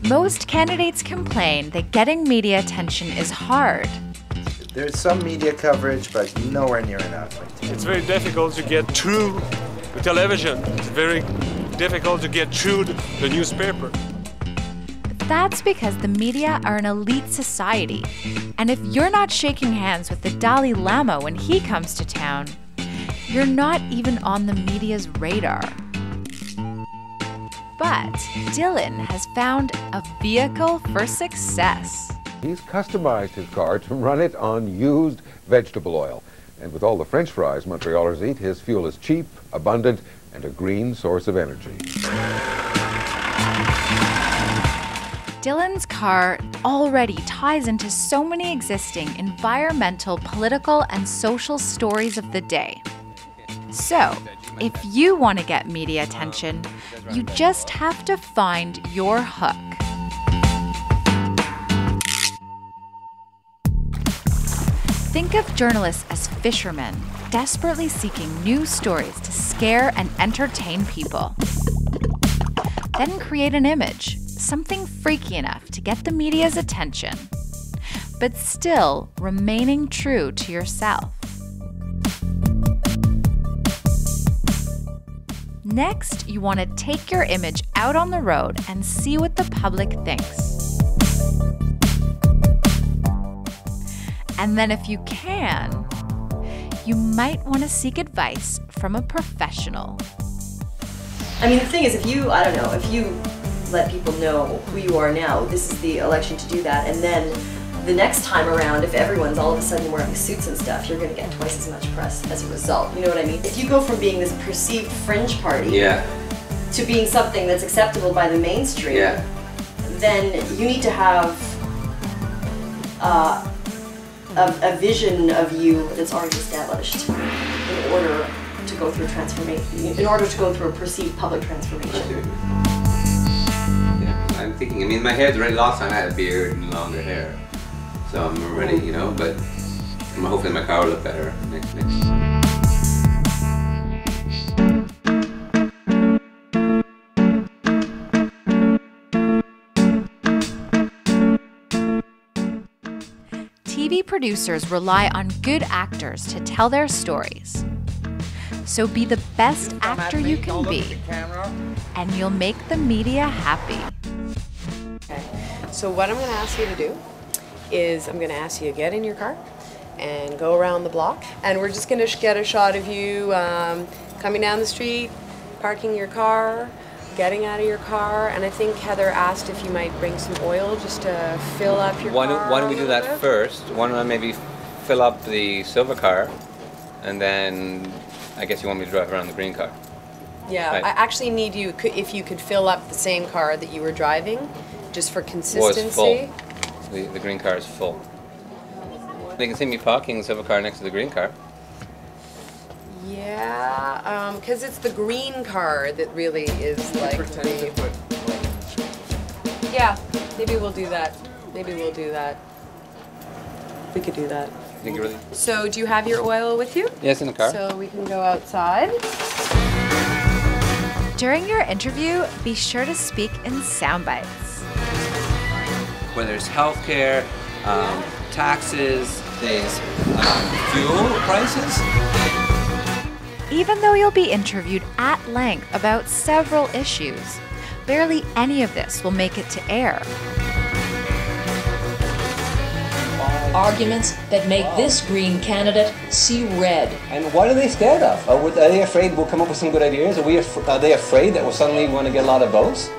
Most candidates complain that getting media attention is hard. There's some media coverage, but nowhere near enough. It's very difficult to get through the television. It's very difficult to get through the newspaper. That's because the media are an elite society. And if you're not shaking hands with the Dalai Lama when he comes to town, you're not even on the media's radar. But Dylan has found a vehicle for success. He's customized his car to run it on used vegetable oil. And with all the French fries Montrealers eat, his fuel is cheap, abundant, and a green source of energy. Dylan's car already ties into so many existing environmental, political, and social stories of the day. So, if you want to get media attention, you just have to find your hook. Think of journalists as fishermen, desperately seeking new stories to scare and entertain people. Then create an image, something freaky enough to get the media's attention, but still remaining true to yourself. Next, you want to take your image out on the road and see what the public thinks. And then if you can, you might want to seek advice from a professional. I mean, the thing is, if you let people know who you are now, this is the election to do that, and then the next time around, if everyone's all of a sudden wearing suits and stuff, you're going to get twice as much press as a result. You know what I mean? If you go from being this perceived fringe party to being something that's acceptable by the mainstream, then you need to have a vision of you that's already established in order to go through transformation, in order to go through a perceived public transformation. Yeah, I'm thinking, I mean, my hair's already lost, I had a beard and longer hair. So I'm already, you know, but hopefully my car will look better next. TV producers rely on good actors to tell their stories. So be the best actor you can be, and you'll make the media happy. Okay. So what I'm going to ask you to do is I'm going to ask you to get in your car and go around the block, and we're just going to get a shot of you coming down the street, parking your car, getting out of your car, and I think Heather asked if you might bring some oil just to fill up your car. Why don't we do that first? Why don't I maybe fill up the silver car, and then I guess you want me to drive around the green car? Yeah, right. I actually need you, if you could fill up the same car that you were driving, just for consistency. Well, it's full. The green car is full. They can see me parking the silver car next to the green car. Yeah, because it's the green car that really is like Yeah, maybe we'll do that. Maybe we'll do that. We could do that. Think you really? So, do you have your oil with you? Yes, in the car. So we can go outside. During your interview, be sure to speak in sound bites. Whether it's healthcare, taxes, there's fuel prices. Even though you'll be interviewed at length about several issues, barely any of this will make it to air. Arguments that make this Green candidate see red. And what are they scared of? Are they afraid we'll come up with some good ideas? Are they afraid that we'll suddenly want to get a lot of votes?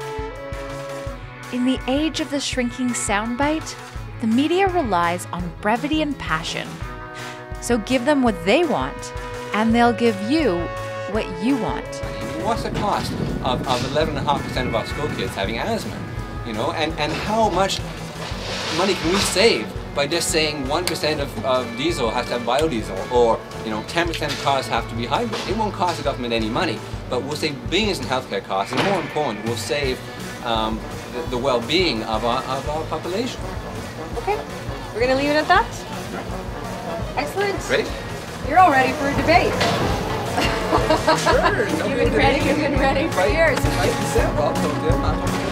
In the age of the shrinking soundbite, the media relies on brevity and passion. So give them what they want, and they'll give you what you want. What's the cost of 11.5% of our school kids having asthma? You know, and how much money can we save by just saying 1% of diesel has to have biodiesel, or 10% of cars have to be hybrid? It won't cost the government any money, but we'll save billions in healthcare costs, and more important, we'll save the well-being of our population. Okay, we're going to leave it at that? Excellent. Great. You're all ready for a debate. Sure. You've been ready for years. Like you said, welcome to